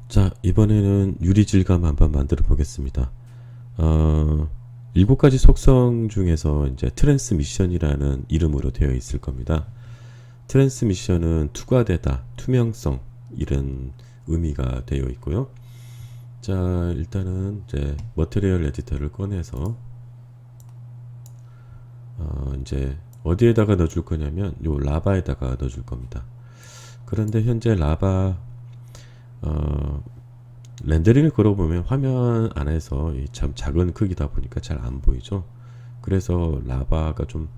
자, 이번에는 유리 질감 한번 만들어 보겠습니다. 7가지 속성 중에서 이제 트랜스미션이라는 이름으로 되어 있을 겁니다. 트랜스미션은 투과되다, 투명성 이런 의미가 되어 있고요. 자, 일단은 이제 머티리얼 에디터를 꺼내서 이제 어디에다가 넣어줄 거냐면 요 라바에다가 넣어줄 겁니다. 그런데 현재 라바 렌더링을 걸어보면 화면 안에서 참 작은 크기다 보니까 잘 안 보이죠. 그래서 라바가 좀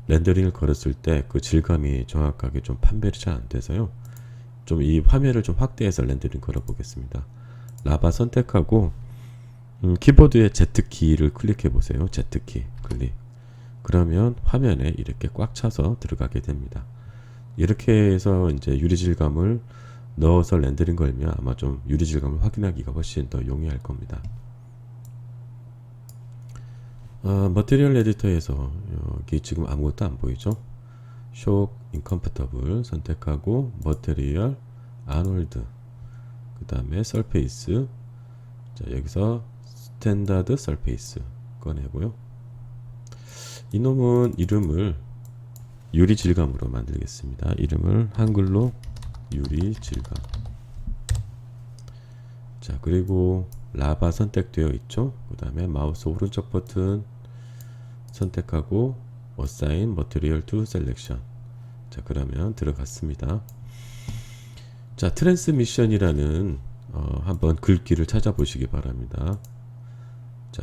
렌더링을 걸었을 때 그 질감이 정확하게 좀 판별이 잘 안 돼서요. 좀 이 화면을 좀 확대해서 렌더링 걸어 보겠습니다. 라바 선택하고 키보드의 Z키를 클릭해 보세요. Z키 클릭. 그러면 화면에 이렇게 꽉 차서 들어가게 됩니다. 이렇게 해서 이제 유리 질감을 넣어서 렌더링 걸면 아마 좀 유리 질감을 확인하기가 훨씬 더 용이할 겁니다. 머티리얼 에디터에서 여기 지금 아무것도 안 보이죠? Show Incomparable 선택하고 머티리얼 아놀드 그 다음에 설페이스 자 여기서 스탠다드 설페이스 꺼내고요. 이놈은 이름을 유리 질감으로 만들겠습니다. 이름을 한글로 유리 질감. 자 그리고 라바 선택되어 있죠. 그 다음에 마우스 오른쪽 버튼 선택하고 Assign Material to Selection. 자 그러면 들어갔습니다. 자 트랜스미션이라는 한번 글귀를 찾아보시기 바랍니다. 자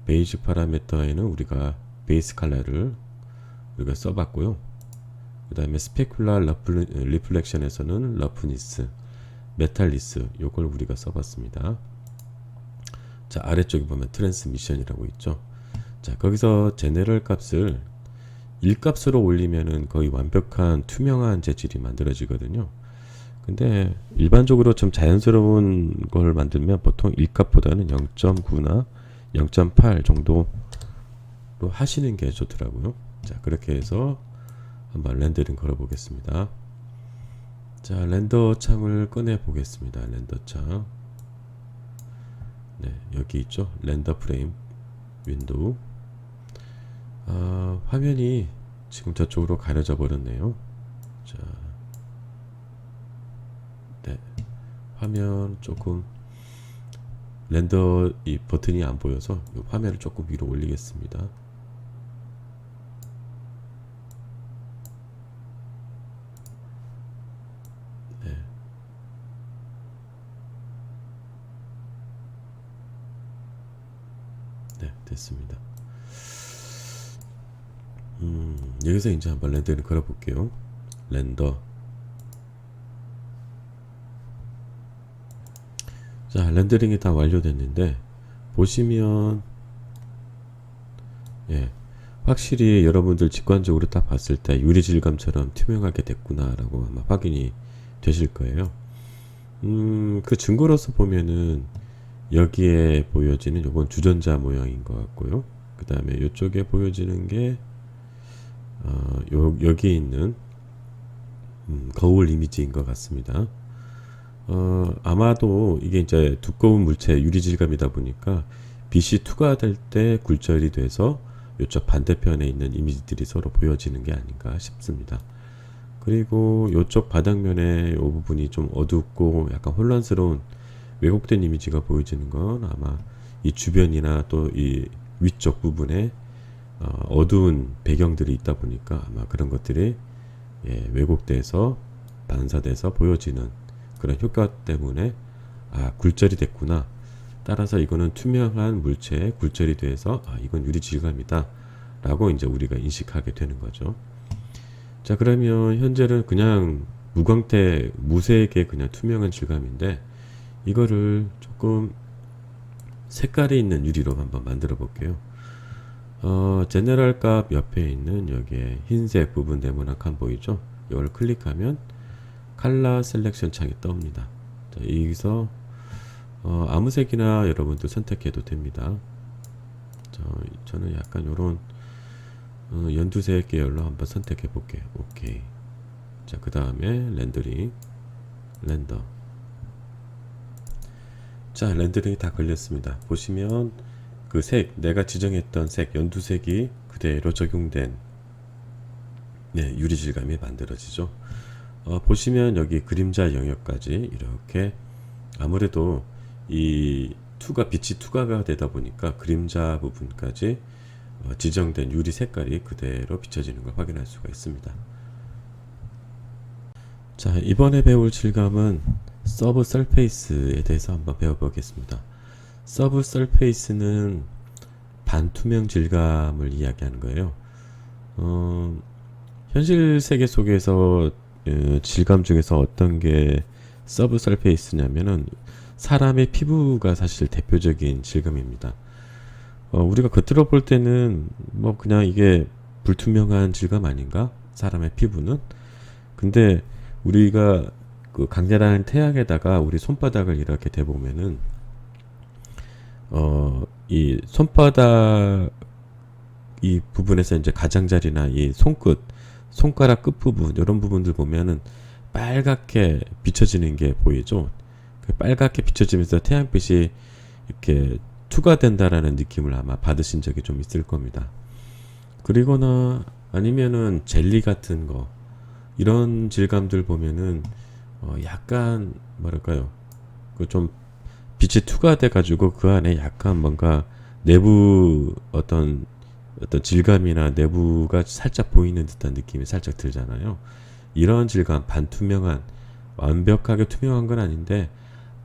베이직 파라미터에는 우리가 베이스 컬러를 우리가 써봤고요. 그 다음에 스페큘라 리플렉션에서는 러프니스, 메탈리스 요걸 우리가 써봤습니다. 자 아래쪽에 보면 트랜스미션이라고 있죠. 자 거기서 제네럴 값을 1값으로 올리면은 거의 완벽한 투명한 재질이 만들어지거든요. 근데 일반적으로 좀 자연스러운 걸 만들면 보통 1값보다는 0.9나 0.8 정도로 하시는 게 좋더라고요. 자 그렇게 해서 한번 렌더링 걸어 보겠습니다. 자 렌더 창을 꺼내 보겠습니다. 렌더 창 네, 여기 있죠. 렌더 프레임 윈도우 화면이 지금 저쪽으로 가려져 버렸네요. 자, 네, 화면 조금 렌더 이 버튼이 안 보여서 이 화면을 조금 위로 올리겠습니다. 네. 네, 됐습니다. 여기서 이제 한번 렌더를 걸어 볼게요. 렌더. 자, 렌더링이 다 완료됐는데 보시면 예, 확실히 여러분들 직관적으로 딱 봤을 때 유리 질감처럼 투명하게 됐구나 라고 아마 확인이 되실 거예요. 그 증거로서 보면은 여기에 보여지는 요건 주전자 모양인 것 같고요. 그 다음에 이쪽에 보여지는 게 여기에 있는 거울 이미지인 것 같습니다. 아마도 이게 이제 두꺼운 물체 유리 질감이다 보니까 빛이 투과될 때 굴절이 돼서 이쪽 반대편에 있는 이미지들이 서로 보여지는 게 아닌가 싶습니다. 그리고 이쪽 바닥면의 이 부분이 좀 어둡고 약간 혼란스러운 왜곡된 이미지가 보여지는 건 아마 이 주변이나 또 이 위쪽 부분에 어두운 배경들이 있다 보니까 아마 그런 것들이 왜곡돼서 반사돼서 보여지는 그런 효과 때문에 굴절이 됐구나. 따라서 이거는 투명한 물체에 굴절이 돼서 이건 유리 질감이다 라고 이제 우리가 인식하게 되는 거죠. 자 그러면 현재는 그냥 무광택 무색의 그냥 투명한 질감인데 이거를 조금 색깔이 있는 유리로 한번 만들어 볼게요. 제너럴 값 옆에 있는 여기에 흰색 부분 네모난 칸 보이죠? 이걸 클릭하면 컬러 셀렉션 창이 뜹니다. 자, 여기서 아무 색이나 여러분들 선택해도 됩니다. 저는 약간 요런 연두색 계열로 한번 선택해 볼게요. 오케이. 자, 그 다음에 렌더링 렌더 자, 렌더링이 다 걸렸습니다. 보시면 그 색, 내가 지정했던 색, 연두색이 그대로 적용된 유리 질감이 만들어지죠. 보시면 여기 그림자 영역까지 이렇게 아무래도 이 빛이 투과가 되다 보니까 그림자 부분까지 지정된 유리 색깔이 그대로 비춰지는 걸 확인할 수가 있습니다. 자, 이번에 배울 질감은 서브 설페이스에 대해서 한번 배워보겠습니다. 서브 설페이스는 반투명 질감을 이야기하는 거예요. 현실 세계 속에서 질감 중에서 어떤 게 서브 설페이스냐면은 사람의 피부가 사실 대표적인 질감입니다. 우리가 겉으로 볼 때는 뭐 그냥 이게 불투명한 질감 아닌가? 사람의 피부는? 근데 우리가 그 강렬한 태양에다가 우리 손바닥을 이렇게 대보면은 이 손바닥 이 부분에서 이제 가장자리나 이 손가락 끝 부분 이런 부분들 보면은 빨갛게 비춰지는 게 보이죠. 빨갛게 비춰지면서 태양빛이 이렇게 투과된다라는 느낌을 아마 받으신 적이 좀 있을 겁니다. 그리고나 아니면은 젤리 같은 거 이런 질감들 보면은 약간 뭐랄까요, 그 좀 빛이 투과돼 가지고 그 안에 약간 뭔가 내부 어떤 질감이나 내부가 살짝 보이는 듯한 느낌이 살짝 들잖아요. 이런 질감, 반투명한, 완벽하게 투명한 건 아닌데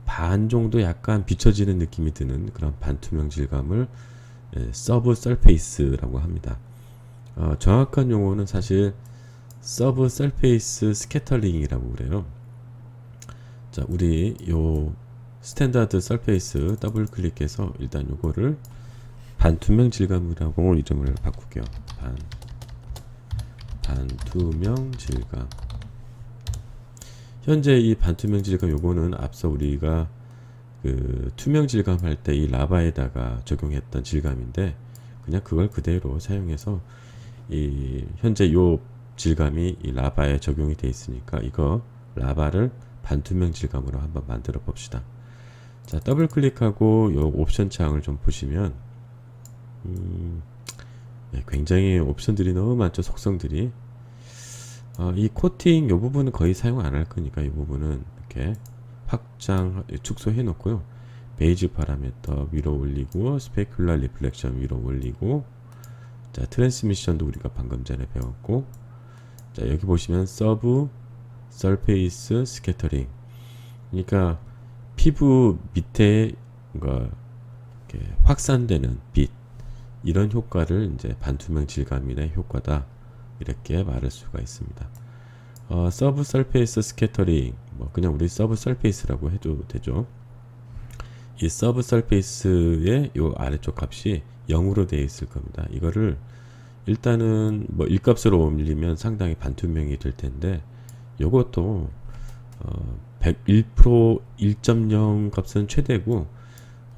반 정도 약간 비춰지는 느낌이 드는 그런 반투명 질감을 서브 설페이스라고 합니다. 정확한 용어는 사실 서브 설페이스 스캐터링이라고 그래요. 자, 우리 요 스탠다드 설페이스 더블 클릭해서 일단 요거를 반투명 질감이라고 이름을 바꿀게요. 반투명 질감. 현재 이 반투명 질감 요거는 앞서 우리가 그 투명 질감 할 때 이 라바에다가 적용했던 질감인데 그냥 그걸 그대로 사용해서 이 현재 요 질감이 이 라바에 적용이 되어 있으니까 이거 라바를 반투명 질감으로 한번 만들어 봅시다. 자, 더블 클릭하고 요 옵션 창을 좀 보시면 굉장히 옵션들이 너무 많죠. 속성들이. 이 코팅 요 부분은 거의 사용 안 할 거니까 이 부분은 이렇게 확장 축소해 놓고요. 베이직 파라미터 위로 올리고 스페큘라 리플렉션 위로 올리고, 자, 트랜스미션도 우리가 방금 전에 배웠고, 자, 여기 보시면 서브 설페이스 스캐터링, 그러니까 피부 밑에 뭔가 이렇게 확산되는 빛, 이런 효과를 이제 반투명 질감이의 효과다 이렇게 말할 수가 있습니다. 서브 설페이스 스캐터링, 뭐 그냥 우리 서브 설페이스라고 해도 되죠. 이 서브 설페이스의 요 아래쪽 값이 0으로 되어 있을 겁니다. 이거를 일단은 뭐 1값으로 올리면 상당히 반투명이 될 텐데, 요것도 101% 1.0 값은 최대고,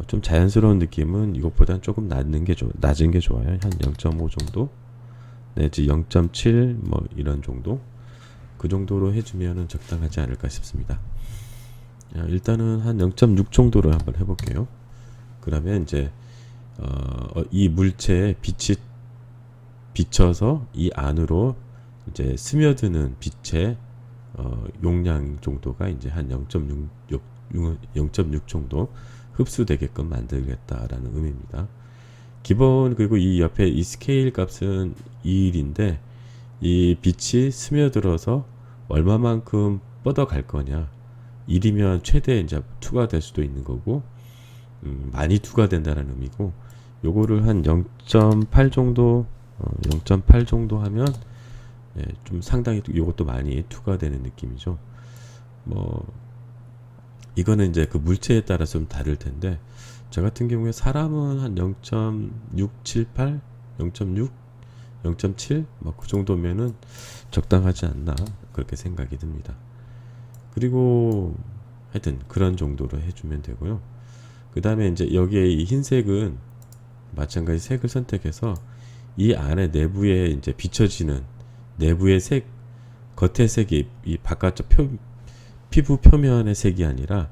좀 자연스러운 느낌은 이것보다는 조금 낮은 게 좋아요. 한 0.5 정도 내지 0.7 뭐 이런 정도, 그 정도로 해주면은 적당하지 않을까 싶습니다. 일단은 한 0.6 정도로 한번 해볼게요. 그러면 이제 이 물체에 빛이 비쳐서 이 안으로 이제 스며드는 빛의 용량 정도가 이제 한 0.6 정도 흡수되게끔 만들겠다라는 의미입니다. 기본, 그리고 이 옆에 이 스케일 값은 2일인데 이 빛이 스며들어서 얼마만큼 뻗어갈 거냐, 1이면 최대 이제 투과될 수도 있는 거고, 많이 투과된다는 의미고, 요거를 한 0.8 정도 0.8 정도 하면 좀 상당히 요것도 많이 투과되는 느낌이죠. 뭐 이거는 이제 그 물체에 따라 좀 다를 텐데, 저 같은 경우에 사람은 한 0.678, 0.6, 0.7 뭐 그 정도면은 적당하지 않나 그렇게 생각이 듭니다. 그리고 하여튼 그런 정도로 해주면 되고요. 그 다음에 이제 여기에 이 흰색은 마찬가지 색을 선택해서 이 안에 내부에 이제 비춰지는 내부의 색, 겉의 색이 이 바깥쪽 피부 표면의 색이 아니라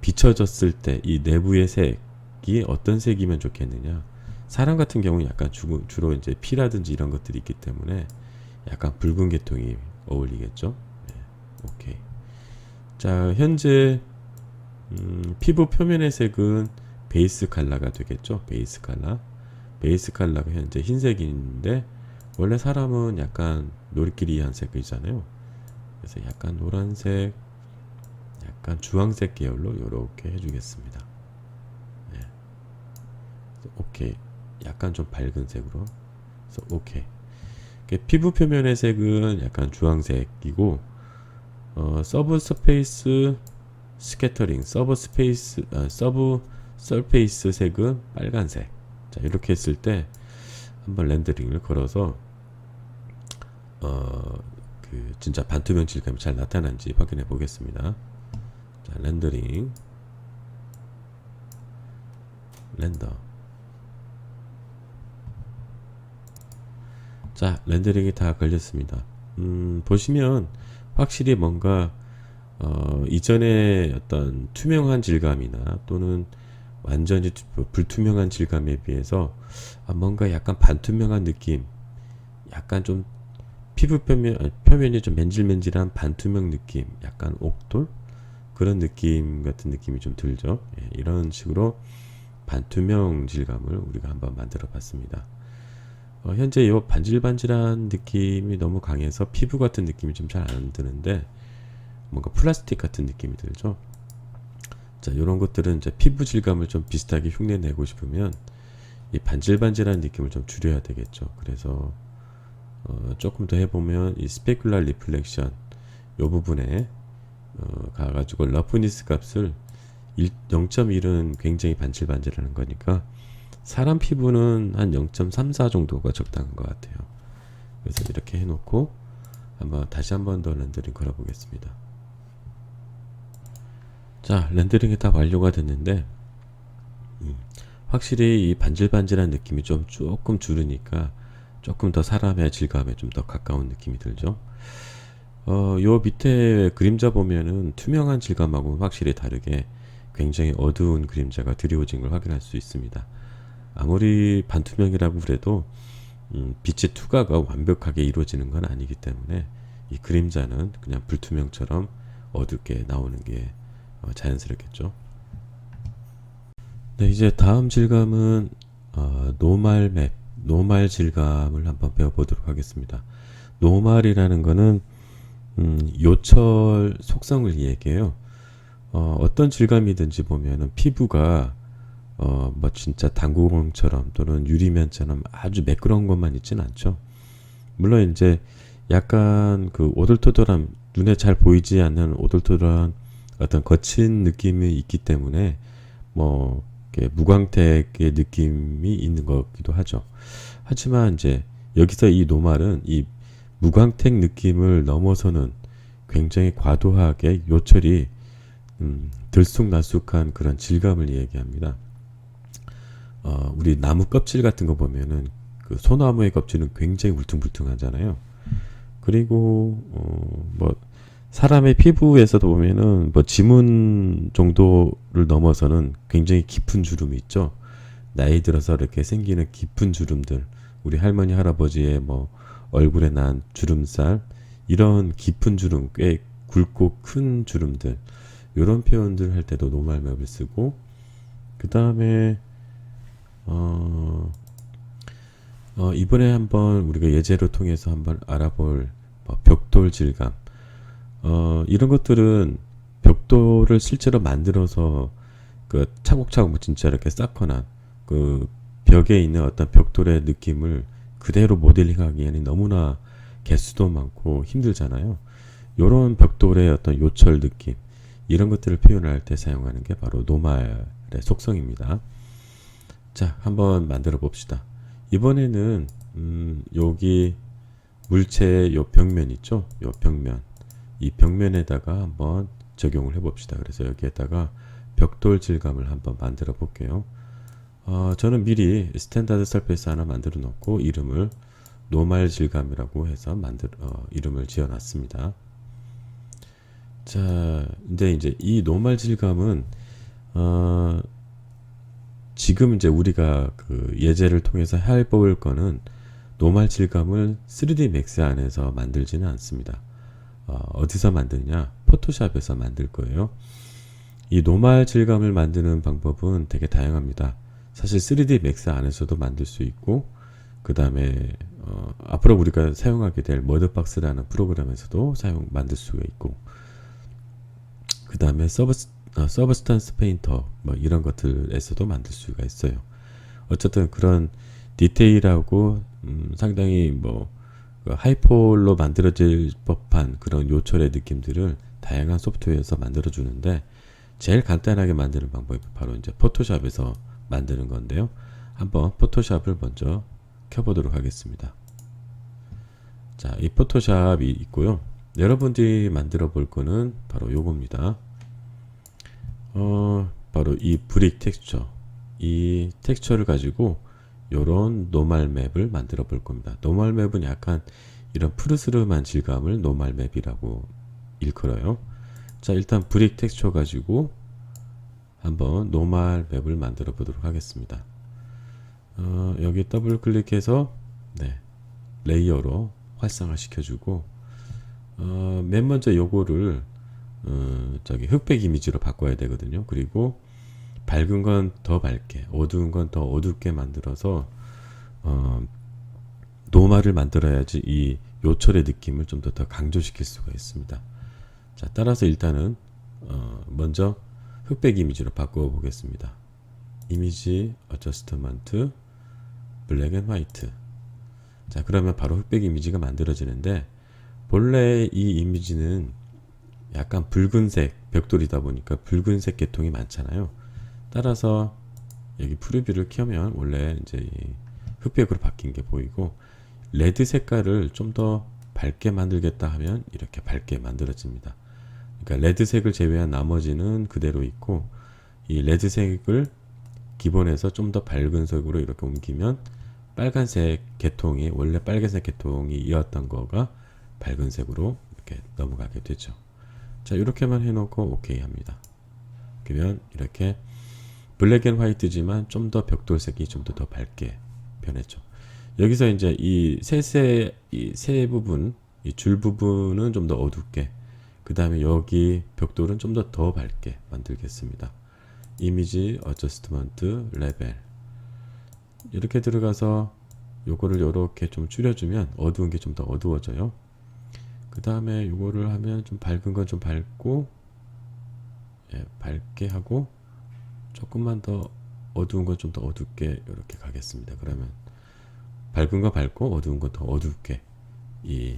비춰졌을 때 이 내부의 색이 어떤 색이면 좋겠느냐. 사람 같은 경우는 약간 주로 이제 피라든지 이런 것들이 있기 때문에 약간 붉은 계통이 어울리겠죠. 네, 오케이. 자, 현재 피부 표면의 색은 베이스 컬러가 되겠죠. 베이스 컬러. 베이스 컬러가 현재 흰색인데 원래 사람은 약간 노리끼리한 색이잖아요. 그래서 약간 노란색, 약간 주황색 계열로 이렇게 해주겠습니다. 네. 오케이. 약간 좀 밝은 색으로. 그래서 오케이. 피부 표면의 색은 약간 주황색이고, 서브 스페이스 스캐터링, 서브 서페이스 색은 빨간색. 자, 이렇게 했을 때 한번 렌더링을 걸어서 진짜 반투명 질감이 잘 나타난지 확인해 보겠습니다. 자, 렌더링, 렌더. 자, 렌더링이 다 걸렸습니다. 보시면 확실히 뭔가 이전에 어떤 투명한 질감이나 또는 완전히 불투명한 질감에 비해서 뭔가 약간 반투명한 느낌, 약간 좀 피부 표면이 좀 맨질맨질한 반투명 느낌, 약간 옥돌 그런 느낌 같은 느낌이 좀 들죠. 예, 이런 식으로 반투명 질감을 우리가 한번 만들어 봤습니다. 현재 이 반질반질한 느낌이 너무 강해서 피부 같은 느낌이 좀 잘 안 드는데 뭔가 플라스틱 같은 느낌이 들죠. 자, 이런 것들은 이제 피부 질감을 좀 비슷하게 흉내내고 싶으면 이 반질반질한 느낌을 좀 줄여야 되겠죠. 그래서 조금 더 해보면 이 스페큘러 리플렉션 요 부분에 가가지고 러프니스 값을 0.1은 굉장히 반질반질하는 거니까 사람 피부는 한 0.34 정도가 적당한 것 같아요. 그래서 이렇게 해놓고 다시 한번 더 렌더링 걸어 보겠습니다. 자, 렌더링이 다 완료가 됐는데 확실히 이 반질반질한 느낌이 조금 줄으니까 조금 더 사람의 질감에 좀 더 가까운 느낌이 들죠. 요 밑에 그림자 보면은 투명한 질감하고는 확실히 다르게 굉장히 어두운 그림자가 드리워진 걸 확인할 수 있습니다. 아무리 반투명이라고 그래도 빛의 투과가 완벽하게 이루어지는 건 아니기 때문에 이 그림자는 그냥 불투명처럼 어둡게 나오는 게 자연스럽겠죠. 네, 이제 다음 질감은 노말 질감을 한번 배워보도록 하겠습니다. 노말이라는 거는 요철 속성을 얘기해요. 어떤 질감이든지 보면은 피부가 뭐 진짜 당구공처럼 또는 유리면처럼 아주 매끄러운 것만 있진 않죠. 물론 이제 약간 그 오돌토돌한, 눈에 잘 보이지 않는 오돌토돌한 어떤 거친 느낌이 있기 때문에 뭐 무광택의 느낌이 있는 거기도 하죠. 하지만 이제 여기서 이 노말은 이 무광택 느낌을 넘어서는 굉장히 과도하게 요철이 들쑥날쑥한 그런 질감을 얘기합니다. 우리 나무 껍질 같은 거 보면은 그 소나무의 껍질은 굉장히 울퉁불퉁하잖아요. 그리고 뭐 사람의 피부에서도 보면은 뭐 지문 정도를 넘어서는 굉장히 깊은 주름이 있죠. 나이 들어서 이렇게 생기는 깊은 주름들, 우리 할머니 할아버지의 뭐 얼굴에 난 주름살, 이런 깊은 주름, 꽤 굵고 큰 주름들, 이런 표현들 할 때도 노말맵을 쓰고, 그 다음에 이번에 한번 우리가 예제를 통해서 한번 알아볼 벽돌 질감, 이런 것들은 벽돌을 실제로 만들어서 그 차곡차곡 진짜 이렇게 쌓거나 그 벽에 있는 어떤 벽돌의 느낌을 그대로 모델링하기에는 너무나 개수도 많고 힘들잖아요. 요런 벽돌의 어떤 요철 느낌, 이런 것들을 표현할 때 사용하는 게 바로 노말의 속성입니다. 자, 한번 만들어 봅시다. 이번에는 여기 물체의 요 벽면 있죠? 요 벽면, 이 벽면에다가 한번 적용을 해 봅시다. 그래서 여기에다가 벽돌 질감을 한번 만들어 볼게요. 저는 미리 스탠다드 서페이스 하나 만들어 놓고 이름을 노말 질감이라고 해서 이름을 지어 놨습니다. 자, 근데 이제 이 노말 질감은 어, 지금 이제 우리가 그 예제를 통해서 해볼 거는 노말 질감을 3D 맥스 안에서 만들지는 않습니다. 어디서 만드냐? 포토샵에서 만들 거예요. 이 노말 질감을 만드는 방법은 되게 다양합니다. 사실 3D 맥스 안에서도 만들 수 있고, 그 다음에 앞으로 우리가 사용하게 될 머드박스라는 프로그램에서도 만들 수가 있고, 그 다음에 서브스탄스 페인터 뭐 이런 것들에서도 만들 수가 있어요. 어쨌든 그런 디테일하고 상당히 뭐 하이폴로 만들어질 법한 그런 요철의 느낌들을 다양한 소프트웨어에서 만들어 주는데, 제일 간단하게 만드는 방법이 바로 이제 포토샵에서 만드는 건데요. 한번 포토샵을 먼저 켜보도록 하겠습니다. 자, 이 포토샵이 있고요. 여러분들이 만들어 볼 거는 바로 요겁니다. 바로 이 브릭 텍스처, 이 텍스처를 가지고 요런 노멀 맵을 만들어 볼 겁니다. 노멀 맵은 약간 이런 푸르스름한 질감을 노멀 맵이라고 일컬어요. 자, 일단 브릭 텍스처 가지고 한번 노멀 맵을 만들어 보도록 하겠습니다. 여기 더블 클릭해서 네, 레이어로 활성화 시켜주고, 맨 먼저 요거를 저기 흑백 이미지로 바꿔야 되거든요. 그리고 밝은 건 더 밝게, 어두운 건 더 어둡게 만들어서 노말을 만들어야지 이 요철의 느낌을 좀 더 강조시킬 수가 있습니다. 자, 따라서 일단은 먼저 흑백 이미지로 바꿔 보겠습니다. 이미지 어저스트먼트 블랙 앤 화이트. 자, 그러면 바로 흑백 이미지가 만들어지는데, 본래 이 이미지는 약간 붉은색 벽돌이다 보니까 붉은색 계통이 많잖아요. 따라서 여기 프리뷰를 켜면 원래 이제 이 흑백으로 바뀐 게 보이고, 레드 색깔을 좀 더 밝게 만들겠다 하면 이렇게 밝게 만들어집니다. 그러니까 레드색을 제외한 나머지는 그대로 있고, 이 레드색을 기본에서 좀 더 밝은 색으로 이렇게 옮기면 빨간색 계통이, 원래 빨간색 계통이었던 거가 밝은 색으로 이렇게 넘어가게 되죠. 자, 이렇게만 해놓고 OK 합니다. 그러면 이렇게 블랙 앤 화이트지만 좀 더 벽돌색이 좀 더 밝게 변했죠. 여기서 이제 이 세 부분, 이 줄 부분은 좀 더 어둡게, 그 다음에 여기 벽돌은 좀 더 밝게 만들겠습니다. 이미지 어저스트먼트 레벨 이렇게 들어가서 요거를 요렇게 좀 줄여주면 어두운 게 좀 더 어두워져요. 그 다음에 요거를 하면 좀 밝은 건 좀 밝고, 예, 밝게 하고, 조금만 더 어두운 건 좀 더 어둡게 이렇게 가겠습니다. 그러면 밝은 거 밝고 어두운 거 더 어둡게, 이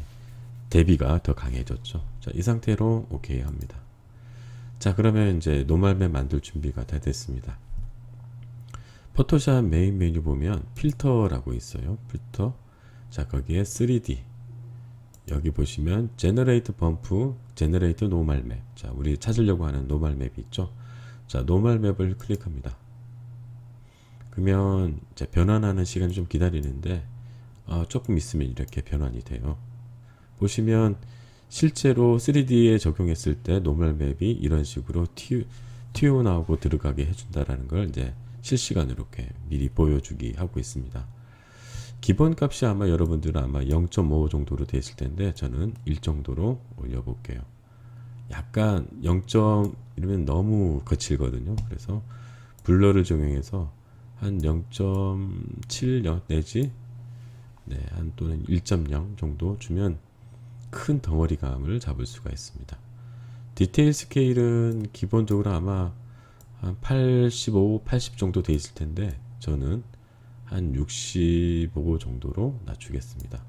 대비가 더 강해졌죠. 자, 이 상태로 OK 합니다. 자, 그러면 이제 노멀맵 만들 준비가 다 됐습니다. 포토샵 메인 메뉴 보면 필터라고 있어요. 필터. 자, 거기에 3D. 여기 보시면 Generate Bump, Generate Normal Map. 자, 우리 찾으려고 하는 노멀 맵이 있죠. 자, 노멀 맵을 클릭합니다. 그러면 이제 변환하는 시간이 좀 기다리는데, 조금 있으면 이렇게 변환이 돼요. 보시면 실제로 3D에 적용했을 때 노멀 맵이 이런 식으로 튀어나오고 들어가게 해준다라는 걸 이제 실시간으로 이렇게 미리 보여주기 하고 있습니다. 기본 값이 아마 여러분들은 아마 0.5 정도로 되어 있을 텐데, 저는 1 정도로 올려볼게요. 약간 0. 이러면 너무 거칠거든요. 그래서 블러를 적용해서 한 0.70 내지 한 또는 1.0 정도 주면 큰 덩어리감을 잡을 수가 있습니다. 디테일 스케일은 기본적으로 아마 한 85, 80 정도 돼 있을 텐데, 저는 한 65 정도로 낮추겠습니다.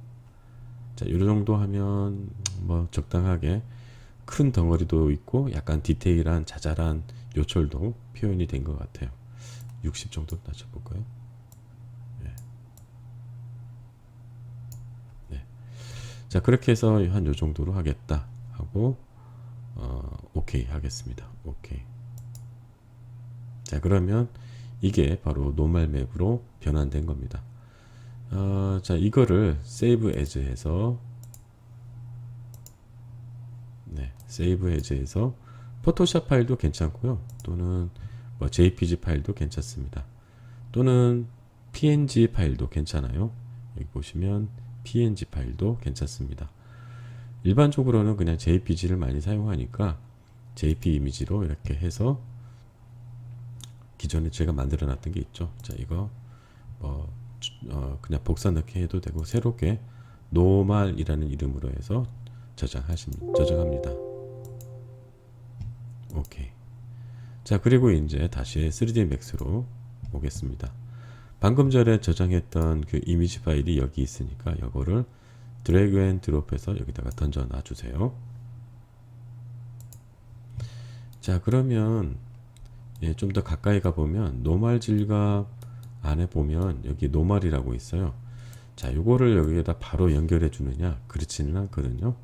자, 이 정도 하면 뭐 적당하게 큰 덩어리도 있고 약간 디테일한 자잘한 요철도 표현이 된 것 같아요. 60 정도 낮춰볼까요? 네. 네. 자, 그렇게 해서 한 요 정도로 하겠다 하고 OK 하겠습니다. OK. 자, 그러면 이게 바로 노멀 맵으로 변환된 겁니다. 자, 이거를 세이브 에즈 해서, 세이브 에즈에서 포토샵 파일도 괜찮고요. 또는 뭐 JPG 파일도 괜찮습니다. 또는 PNG 파일도 괜찮아요. 여기 보시면 PNG 파일도 괜찮습니다. 일반적으로는 그냥 JPG를 많이 사용하니까 JP 이미지로 이렇게 해서 기존에 제가 만들어 놨던 게 있죠. 자, 이거 그냥 복사 넣기 해도 되고 새롭게 노말이라는 이름으로 해서 저장합니다. 오케이. 자, 그리고 이제 다시 3D Max로 오겠습니다. 방금 전에 저장했던 그 이미지 파일이 여기 있으니까 이거를 드래그 앤 드롭해서 여기다가 던져 놔 주세요. 자, 그러면 좀 더 가까이 가 보면 노말 질갑 안에 보면 여기 노말이라고 있어요. 자, 요거를 여기에다 바로 연결해 주느냐? 그렇지는 않거든요.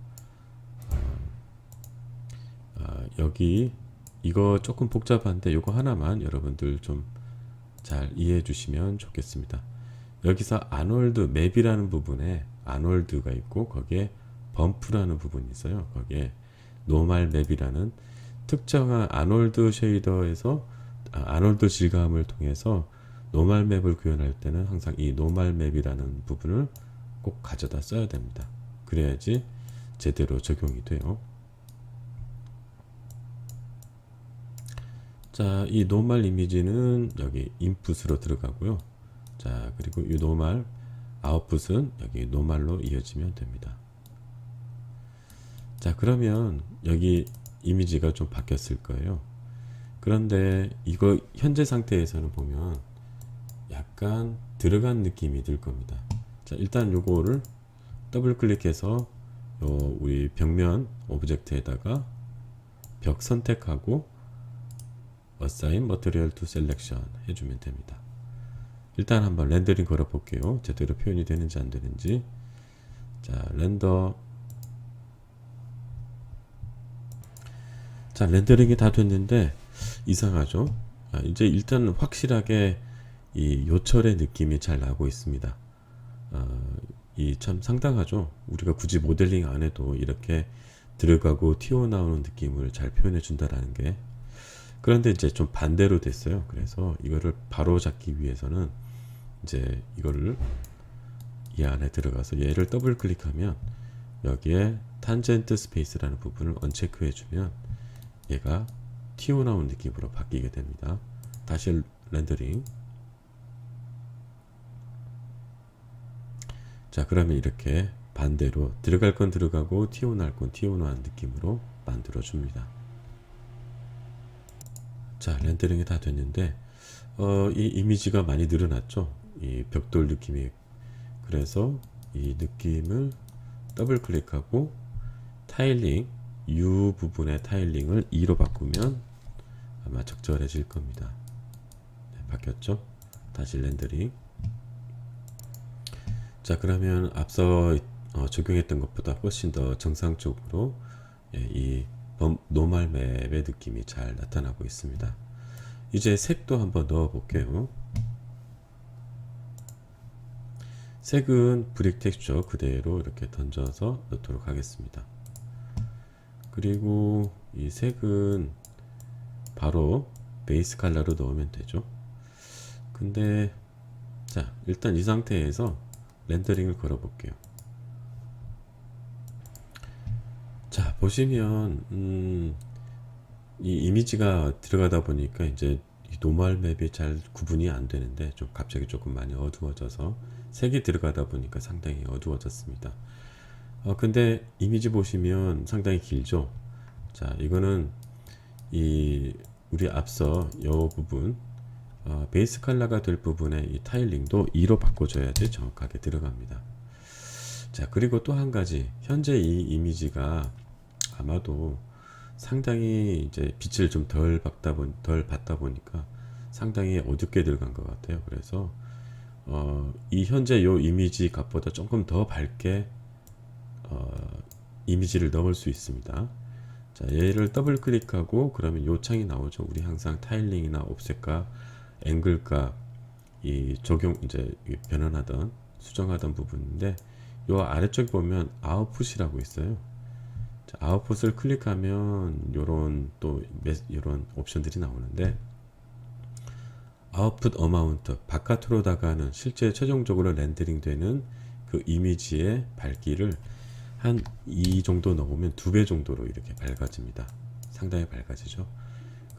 여기 이거 조금 복잡한데 요거 하나만 여러분들 좀 잘 이해해 주시면 좋겠습니다. 여기서 아놀드 맵이라는 부분에 아놀드가 있고 거기에 범프라는 부분이 있어요. 거기에 노말 맵이라는 특정한 아놀드 쉐이더에서 아놀드 질감을 통해서 노말 맵을 구현할 때는 항상 이 노말 맵이라는 부분을 꼭 가져다 써야 됩니다. 그래야지 제대로 적용이 돼요. 자, 이 노말 이미지는 여기 인풋으로 들어가고요. 자, 그리고 이 노말 아웃풋은 여기 노말로 이어지면 됩니다. 자, 그러면 여기 이미지가 좀 바뀌었을 거예요. 그런데 이거 현재 상태에서는 보면 약간 들어간 느낌이 들 겁니다. 자, 일단 요거를 더블 클릭해서 우리 벽면 오브젝트에다가 벽 선택하고 Assign Material to Selection 해주면 됩니다. 일단 한번 렌더링 걸어 볼게요. 제대로 표현이 되는지 안 되는지. 자, 렌더. 자, 렌더링이 다 됐는데 이상하죠? 이제 일단 확실하게 이 요철의 느낌이 잘 나고 있습니다. 이 참 상당하죠? 우리가 굳이 모델링 안 해도 이렇게 들어가고 튀어나오는 느낌을 잘 표현해 준다라는 게. 그런데 이제 좀 반대로 됐어요. 그래서 이거를 바로 잡기 위해서는 이제 이거를 이 안에 들어가서 얘를 더블 클릭하면 여기에 탄젠트 스페이스라는 부분을 언체크 해주면 얘가 튀어나온 느낌으로 바뀌게 됩니다. 다시 렌더링. 자, 그러면 이렇게 반대로 들어갈 건 들어가고 튀어나올 건 튀어나온 느낌으로 만들어 줍니다. 자, 렌더링이 다 됐는데 이 이미지가 많이 늘어났죠. 이 벽돌 느낌이. 그래서 이 느낌을 더블 클릭하고 타일링 U 부분의 타일링을 2로 바꾸면 아마 적절해질 겁니다. 네, 바뀌었죠. 다시 렌더링. 자, 그러면 앞서 적용했던 것보다 훨씬 더 정상적으로 이 노멀 맵의 느낌이 잘 나타나고 있습니다. 이제 색도 한번 넣어 볼게요. 색은 브릭 텍스처 그대로 이렇게 던져서 넣도록 하겠습니다. 그리고 이 색은 바로 베이스 컬러로 넣으면 되죠. 근데 자, 일단 이 상태에서 렌더링을 걸어 볼게요. 자, 보시면 이 이미지가 들어가다 보니까 이제 이 노멀 맵이 잘 구분이 안 되는데 좀 갑자기 조금 많이 어두워져서 색이 들어가다 보니까 상당히 어두워졌습니다. 근데 이미지 보시면 상당히 길죠. 자, 이거는 우리 앞서 이 부분 베이스 컬러가 될 부분의 이 타일링도 2로 바꿔줘야지 정확하게 들어갑니다. 자, 그리고 또 한 가지, 현재 이 이미지가 아마도 상당히 이제 빛을 좀 덜 받다 보니까 상당히 어둡게 들어간 것 같아요. 그래서 이 현재 요 이미지 값보다 조금 더 밝게 이미지를 넣을 수 있습니다. 자, 얘를 더블 클릭하고 그러면 요 창이 나오죠. 우리 항상 타일링이나 옵셋과 앵글과 이 적용 이제 변환하던 수정하던 부분인데 요 아래쪽에 보면 아웃풋이라고 있어요. 자, 아웃풋을 클릭하면 요런 또 요런 옵션들이 나오는데 아웃풋 어마운트, 바깥으로 나가는 실제 최종적으로 렌더링 되는 그 이미지의 밝기를 한 이 정도 넣으면 2배 정도로 이렇게 밝아집니다. 상당히 밝아지죠.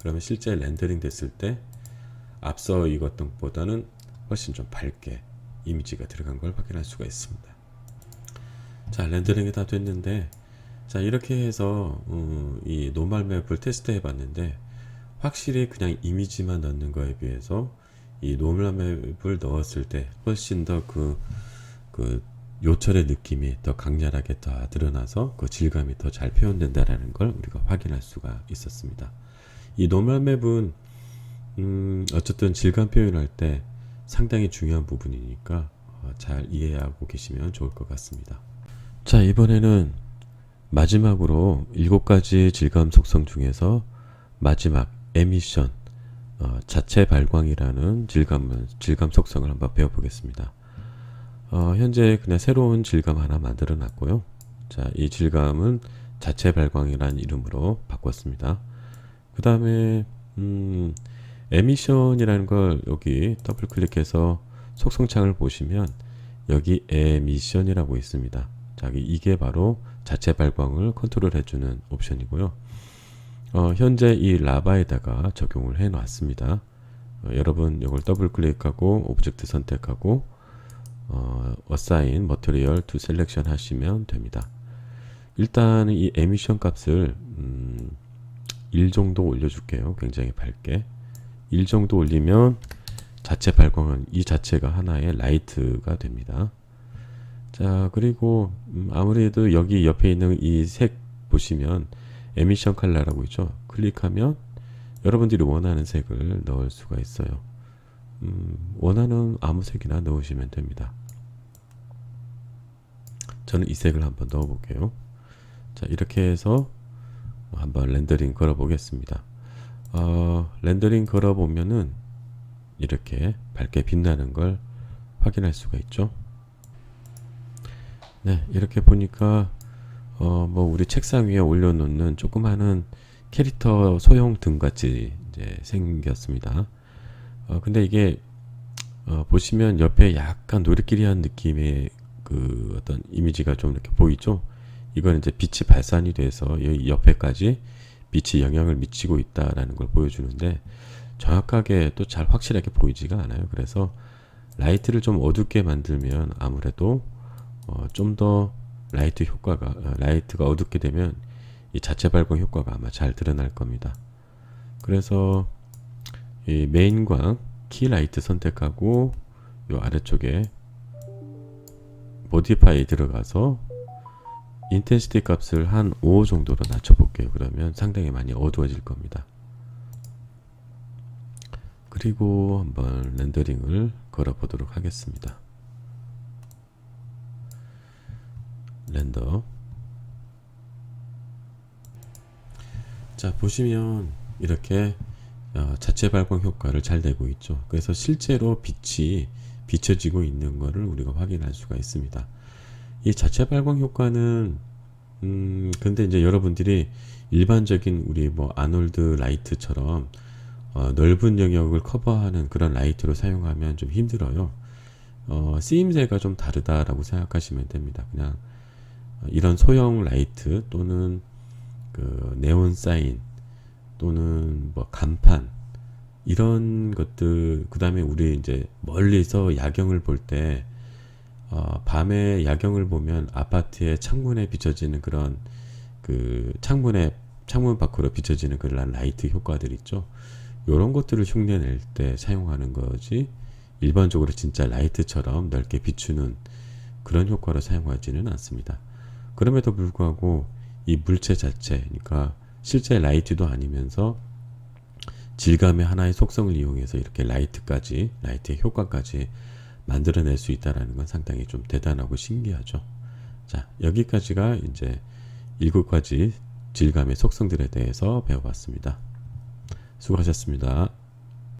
그러면 실제 렌더링 됐을 때 앞서 익었던 것보다는 훨씬 좀 밝게 이미지가 들어간 걸 확인할 수가 있습니다. 자, 렌더링이 다 됐는데, 자, 이렇게 해서 이 노멀 맵을 테스트 해 봤는데, 확실히 그냥 이미지만 넣는 거에 비해서 이 노멀 맵을 넣었을 때 훨씬 더 그 요철의 느낌이 더 강렬하게 더 드러나서 그 질감이 더 잘 표현된다라는 걸 우리가 확인할 수가 있었습니다. 이 노멀 맵은 어쨌든 질감 표현할 때 상당히 중요한 부분이니까 잘 이해하고 계시면 좋을 것 같습니다. 자, 이번에는 마지막으로 7가지 질감 속성 중에서 마지막 에미션, 자체 발광이라는 질감 속성을 한번 배워보겠습니다. 현재 그냥 새로운 질감 하나 만들어 놨고요. 자, 이 질감은 자체 발광이라는 이름으로 바꿨습니다. 그 다음에 에미션이라는 걸 여기 더블 클릭해서 속성창을 보시면 여기 에미션이라고 있습니다. 자, 이게 바로 자체 발광을 컨트롤 해주는 옵션이고요. 현재 이 라바에다가 적용을 해 놨습니다. 여러분 이걸 더블 클릭하고 오브젝트 선택하고 Assign Material to Selection 하시면 됩니다. 일단 이 에미션 값을 1 정도 올려줄게요. 굉장히 밝게 1 정도 올리면 자체 발광은 이 자체가 하나의 라이트가 됩니다. 자, 그리고 아무래도 여기 옆에 있는 이 색 보시면 에미션 컬러라고 있죠. 클릭하면 여러분들이 원하는 색을 넣을 수가 있어요. 원하는 아무 색이나 넣으시면 됩니다. 저는 이 색을 한번 넣어 볼게요. 자, 이렇게 해서 한번 렌더링 걸어 보겠습니다. 렌더링 걸어 보면은 이렇게 밝게 빛나는 걸 확인할 수가 있죠. 네, 이렇게 보니까 뭐 우리 책상 위에 올려놓는 조그마한 캐릭터 소형 등 같이 이제 생겼습니다. 근데 이게 보시면 옆에 약간 노릇끼리한 느낌의 그 어떤 이미지가 좀 이렇게 보이죠? 이건 이제 빛이 발산이 돼서 여기 옆에까지 빛이 영향을 미치고 있다라는 걸 보여주는데 정확하게 또 잘 확실하게 보이지가 않아요. 그래서 라이트를 좀 어둡게 만들면 아무래도 좀 더 라이트가 어둡게 되면 이 자체 발광 효과가 아마 잘 드러날 겁니다. 그래서 이 메인광 키 라이트 선택하고 요 아래쪽에 모디파이 들어가서 인텐시티 값을 한 5 정도로 낮춰 볼게요. 그러면 상당히 많이 어두워질 겁니다. 그리고 한번 렌더링을 걸어 보도록 하겠습니다. 렌더. 자, 보시면 이렇게 자체 발광 효과를 잘 내고 있죠. 그래서 실제로 빛이 비춰지고 있는 것을 우리가 확인할 수가 있습니다. 이 자체 발광 효과는 근데 이제 여러분들이 일반적인 우리 뭐 아놀드 라이트처럼 넓은 영역을 커버하는 그런 라이트로 사용하면 좀 힘들어요. 쓰임새가 좀 다르다라고 생각하시면 됩니다. 그냥 이런 소형 라이트 또는 그 네온 사인 또는 뭐 간판 이런 것들, 그 다음에 우리 이제 멀리서 야경을 볼 때 밤에 야경을 보면 아파트의 창문에 비춰지는 그런 그 창문 밖으로 비춰지는 그런 라이트 효과들 있죠. 요런 것들을 흉내낼 때 사용하는 거지 일반적으로 진짜 라이트처럼 넓게 비추는 그런 효과로 사용하지는 않습니다. 그럼에도 불구하고 이 물체 자체, 그러니까 실제 라이트도 아니면서 질감의 하나의 속성을 이용해서 이렇게 라이트의 효과까지 만들어낼 수 있다는 건 상당히 좀 대단하고 신기하죠. 자, 여기까지가 이제 7가지 질감의 속성들에 대해서 배워봤습니다. 수고하셨습니다.